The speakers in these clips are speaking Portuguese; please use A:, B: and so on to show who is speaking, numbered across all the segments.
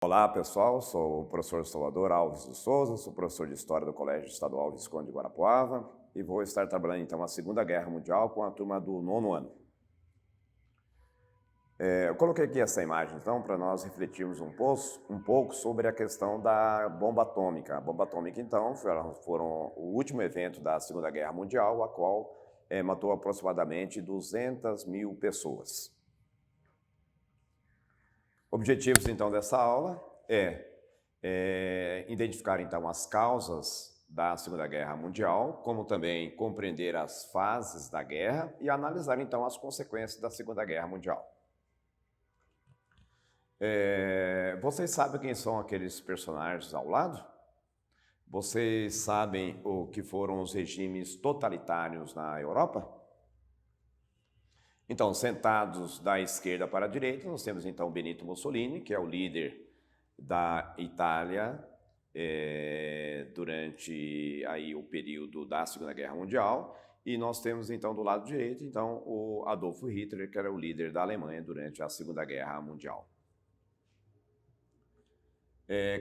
A: Olá pessoal, sou o professor Salvador Alves de Souza, sou professor de História do Colégio Estadual Visconde de Guarapuava e vou estar trabalhando então a Segunda Guerra Mundial com a turma do 9º ano. Eu coloquei aqui essa imagem então para nós refletirmos um pouco sobre a questão da bomba atômica. A bomba atômica então foram o último evento da Segunda Guerra Mundial, a qual matou aproximadamente 200 mil pessoas. Objetivos, então, dessa aula é identificar, então, as causas da Segunda Guerra Mundial, como também compreender as fases da guerra e analisar, então, as consequências da Segunda Guerra Mundial. Vocês sabem quem são aqueles personagens ao lado? Vocês sabem o que foram os regimes totalitários na Europa? Então, sentados da esquerda para a direita, nós temos então Benito Mussolini, que é o líder da Itália durante aí o período da Segunda Guerra Mundial, e nós temos então do lado direito então o Adolf Hitler, que era o líder da Alemanha durante a Segunda Guerra Mundial.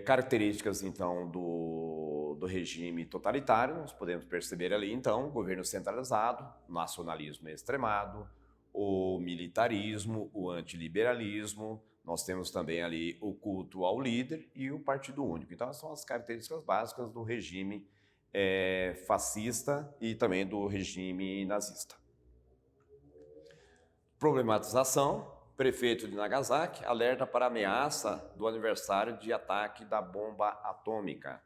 A: Características então do regime totalitário, nós podemos perceber ali então governo centralizado, nacionalismo extremado, o militarismo, o antiliberalismo, nós temos também ali o culto ao líder e o partido único. Então, essas são as características básicas do regime fascista e também do regime nazista. Problematização: prefeito de Nagasaki alerta para a ameaça do aniversário de ataque da bomba atômica.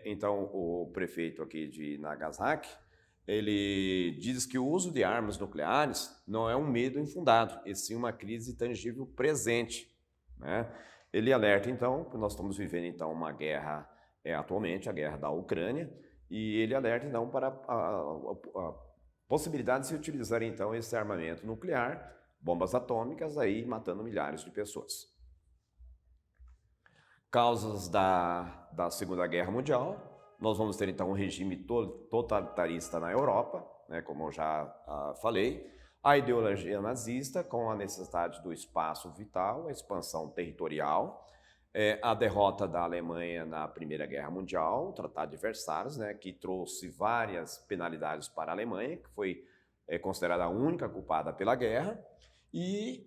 A: Então, o prefeito aqui de Nagasaki, ele diz que o uso de armas nucleares não é um medo infundado, e sim uma crise tangível presente, né? Ele alerta, então, que nós estamos vivendo então uma guerra, atualmente, a guerra da Ucrânia, e ele alerta, então, para a possibilidade de se utilizar, então, esse armamento nuclear, bombas atômicas, aí matando milhares de pessoas. Causas da Segunda Guerra Mundial: nós vamos ter então um regime totalitarista na Europa, né, como eu já falei, a ideologia nazista com a necessidade do espaço vital, a expansão territorial, a derrota da Alemanha na Primeira Guerra Mundial, o Tratado de Versalhes, né, que trouxe várias penalidades para a Alemanha, que foi considerada a única culpada pela guerra. E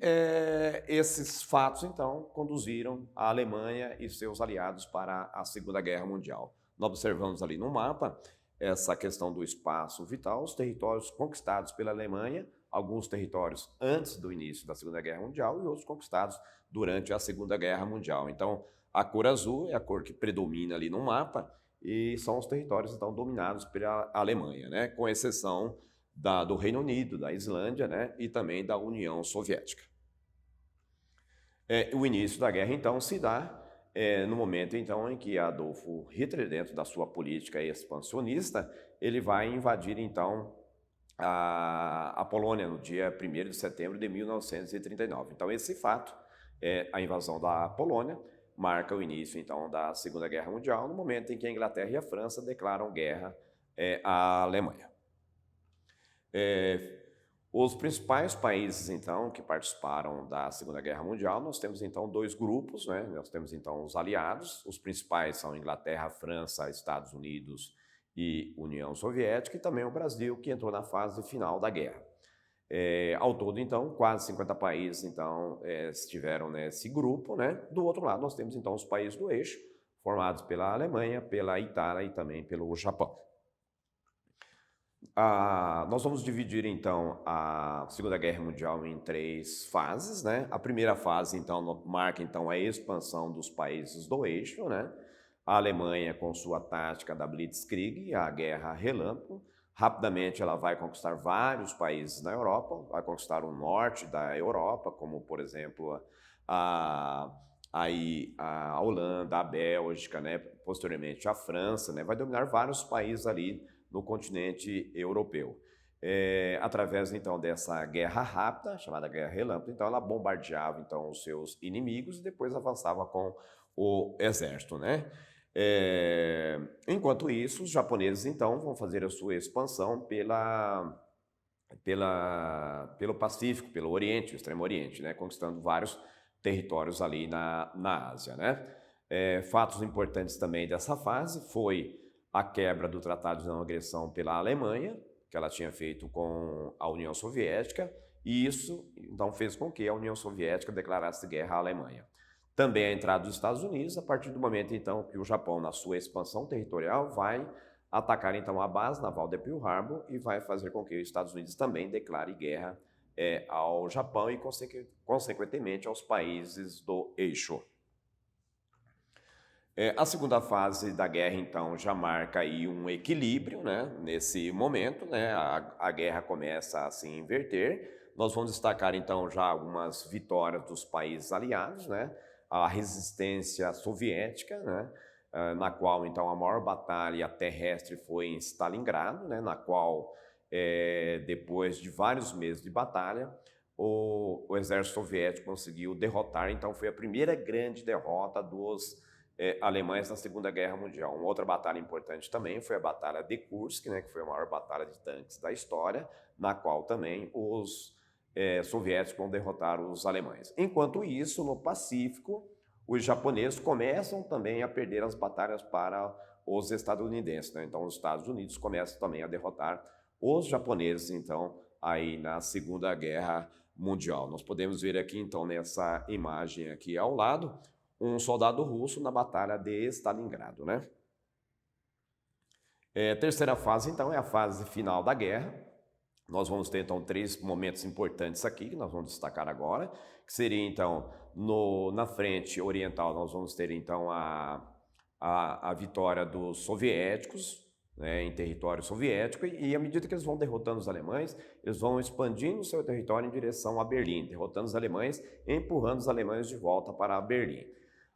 A: esses fatos, então, conduziram a Alemanha e seus aliados para a Segunda Guerra Mundial. Nós observamos ali no mapa essa questão do espaço vital, os territórios conquistados pela Alemanha, alguns territórios antes do início da Segunda Guerra Mundial e outros conquistados durante a Segunda Guerra Mundial. Então, a cor azul é a cor que predomina ali no mapa e são os territórios, então, dominados pela Alemanha, né? Com exceção do Reino Unido, da Islândia, né, e também da União Soviética. O início da guerra, então, se dá no momento, então, em que Adolf Hitler, dentro da sua política expansionista, ele vai invadir, então, a Polônia no dia 1º de setembro de 1939. Então, esse fato, a invasão da Polônia, marca o início, então, da Segunda Guerra Mundial, no momento em que a Inglaterra e a França declaram guerra à Alemanha. Os principais países, então, que participaram da Segunda Guerra Mundial, nós temos, então, dois grupos, né? Nós temos, então, os aliados, os principais são Inglaterra, França, Estados Unidos e União Soviética, e também o Brasil, que entrou na fase final da guerra. Ao todo, então, quase 50 países, então, estiveram nesse grupo, né? Do outro lado, nós temos, então, os países do eixo, formados pela Alemanha, pela Itália e também pelo Japão. Nós vamos dividir, então, a Segunda Guerra Mundial em 3 fases, né? A primeira fase, então, marca, então, a expansão dos países do eixo, né? A Alemanha, com sua tática da Blitzkrieg, a Guerra Relâmpago, rapidamente ela vai conquistar vários países na Europa, vai conquistar o norte da Europa, como, por exemplo, a Holanda, a Bélgica, né? Posteriormente a França, né? Vai dominar vários países ali no continente europeu. Através, então, dessa guerra rápida, chamada Guerra Relâmpago, então ela bombardeava, então, os seus inimigos e depois avançava com o exército, né? Enquanto isso, os japoneses, então, vão fazer a sua expansão pelo Pacífico, pelo Oriente, o Extremo Oriente, né? Conquistando vários territórios ali na Ásia, né? Fatos importantes também dessa fase foi a quebra do Tratado de Não Agressão pela Alemanha, que ela tinha feito com a União Soviética, e isso então fez com que a União Soviética declarasse guerra à Alemanha. Também a entrada dos Estados Unidos, a partir do momento então que o Japão, na sua expansão territorial, vai atacar então a base naval de Pearl Harbor e vai fazer com que os Estados Unidos também declare guerra ao Japão e, consequentemente, aos países do eixo. A segunda fase da guerra, então, já marca aí um equilíbrio, né? Nesse momento, né? A guerra começa a se inverter. Nós vamos destacar, então, já algumas vitórias dos países aliados, né? A resistência soviética, né? Na qual, então, a maior batalha terrestre foi em Stalingrado, né? Na qual, depois de vários meses de batalha, o exército soviético conseguiu derrotar. Então, foi a primeira grande derrota dos alemães na Segunda Guerra Mundial. Uma outra batalha importante também foi a Batalha de Kursk, né, que foi a maior batalha de tanques da história, na qual também os soviéticos vão derrotar os alemães. Enquanto isso, no Pacífico, os japoneses começam também a perder as batalhas para os estadunidenses, né? Então, os Estados Unidos começam também a derrotar os japoneses, então, aí na Segunda Guerra Mundial. Nós podemos ver aqui, então, nessa imagem aqui ao lado, um soldado russo na Batalha de Stalingrado, né? Terceira fase, então, é a fase final da guerra. Nós vamos ter, então, 3 momentos importantes aqui, que nós vamos destacar agora, que seria, então, na frente oriental, nós vamos ter, então, a vitória dos soviéticos, né, em território soviético, e à medida que eles vão derrotando os alemães, eles vão expandindo o seu território em direção a Berlim, derrotando os alemães, empurrando os alemães de volta para Berlim.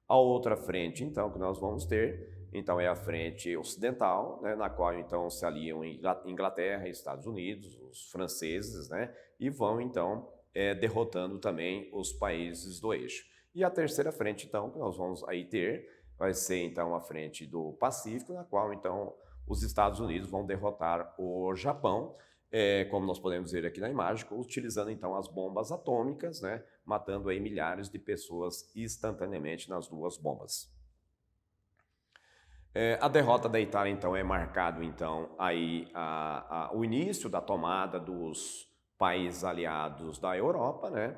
A: A outra frente, então, que nós vamos ter, então, é a frente ocidental, né, na qual, então, se aliam Inglaterra e Estados Unidos, os franceses, né, e vão, então, derrotando também os países do eixo. E a terceira frente, então, que nós vamos aí ter, vai ser, então, a frente do Pacífico, na qual, então, os Estados Unidos vão derrotar o Japão, como nós podemos ver aqui na imagem, utilizando então as bombas atômicas, né, matando aí milhares de pessoas instantaneamente nas 2 bombas. A derrota da Itália então é marcado então aí o início da tomada dos países aliados da Europa, né,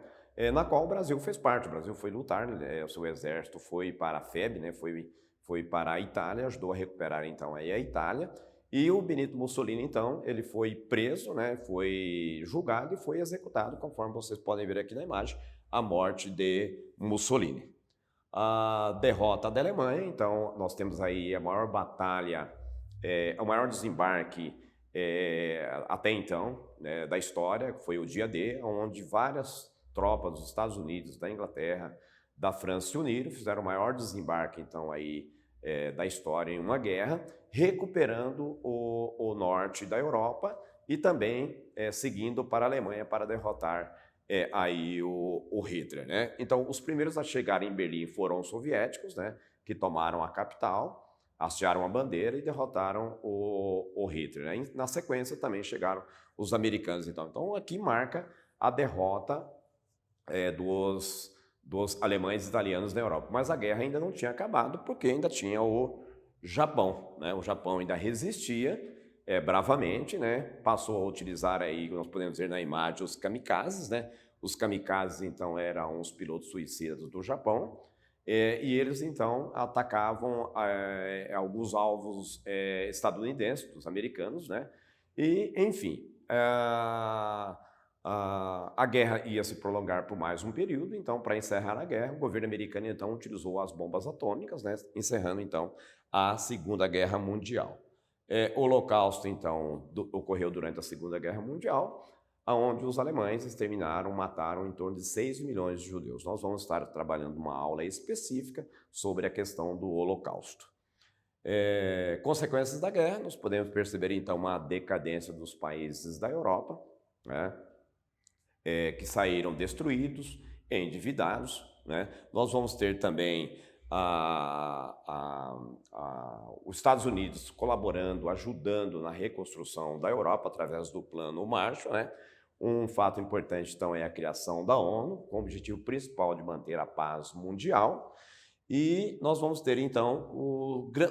A: na qual o Brasil fez parte. O Brasil foi lutar, o seu exército foi para a FEB, né, foi para a Itália, ajudou a recuperar então aí a Itália. E o Benito Mussolini, então, ele foi preso, né, foi julgado e foi executado, conforme vocês podem ver aqui na imagem, a morte de Mussolini. A derrota da Alemanha, então, nós temos aí a maior batalha, o maior desembarque até então, né, da história, que foi o dia D, onde várias tropas dos Estados Unidos, da Inglaterra, da França se uniram, fizeram o maior desembarque, então, aí, da história em uma guerra, recuperando o norte da Europa e também seguindo para a Alemanha para derrotar aí o Hitler, né? Então, os primeiros a chegar em Berlim foram os soviéticos, né, que tomaram a capital, hastearam a bandeira e derrotaram o Hitler, né? Na sequência também chegaram os americanos, então. Então, aqui marca a derrota dos alemães e italianos na Europa. Mas a guerra ainda não tinha acabado, porque ainda tinha o Japão, né? O Japão ainda resistia bravamente, né? Passou a utilizar aí, nós podemos ver na imagem, os kamikazes, né? Os kamikazes, então, eram os pilotos suicidas do Japão, e eles, então, atacavam alguns alvos estadunidenses, dos americanos, né? E, enfim, a guerra ia se prolongar por mais um período, então, para encerrar a guerra, o governo americano, então, utilizou as bombas atômicas, né, encerrando, então, a Segunda Guerra Mundial. O Holocausto, então, ocorreu durante a Segunda Guerra Mundial, onde os alemães mataram em torno de 6 milhões de judeus. Nós vamos estar trabalhando uma aula específica sobre a questão do Holocausto. Consequências da guerra, nós podemos perceber, então, uma decadência dos países da Europa, né, que saíram destruídos, endividados, né? Nós vamos ter também os Estados Unidos colaborando, ajudando na reconstrução da Europa através do Plano Marshall, né? Um fato importante, então, é a criação da ONU, com o objetivo principal de manter a paz mundial. E nós vamos ter, então,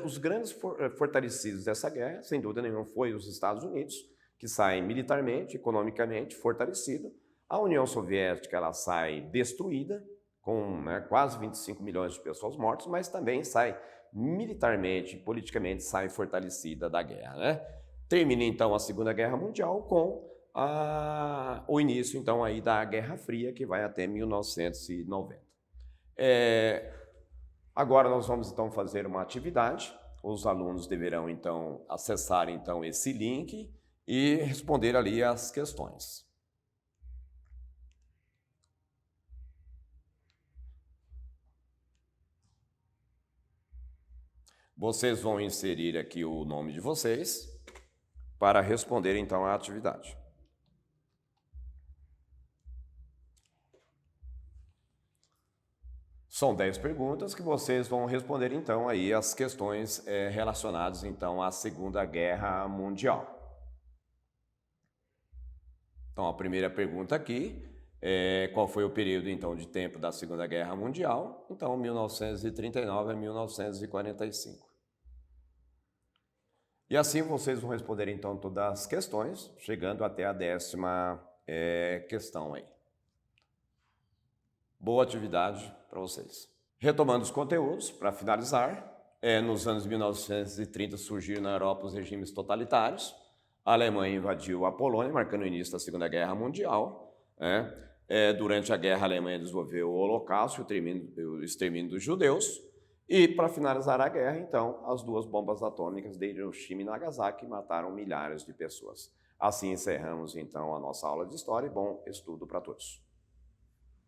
A: os grandes fortalecidos dessa guerra, sem dúvida nenhuma, foi os Estados Unidos, que saem militarmente, economicamente fortalecido. A União Soviética, ela sai destruída, com quase 25 milhões de pessoas mortas, mas também sai militarmente, politicamente, sai fortalecida da guerra, né? Termina, então, a Segunda Guerra Mundial com o início, então, aí da Guerra Fria, que vai até 1990. Agora nós vamos, então, fazer uma atividade. Os alunos deverão, então, acessar, então, esse link e responder ali as questões. Vocês vão inserir aqui o nome de vocês para responder, então, à atividade. São 10 perguntas que vocês vão responder, então, aí as questões relacionadas, então, à Segunda Guerra Mundial. Então, a primeira pergunta aqui é qual foi o período, então, de tempo da Segunda Guerra Mundial? Então, 1939 a 1945. E assim vocês vão responder, então, todas as questões, chegando até a 10ª questão aí. Boa atividade para vocês. Retomando os conteúdos, para finalizar, nos anos 1930 surgiram na Europa os regimes totalitários. A Alemanha invadiu a Polônia, marcando o início da Segunda Guerra Mundial. Durante a guerra, a Alemanha desenvolveu o Holocausto, o extermínio dos judeus. E, para finalizar a guerra, então, as 2 bombas atômicas de Hiroshima e Nagasaki mataram milhares de pessoas. Assim encerramos, então, a nossa aula de História e bom estudo para todos.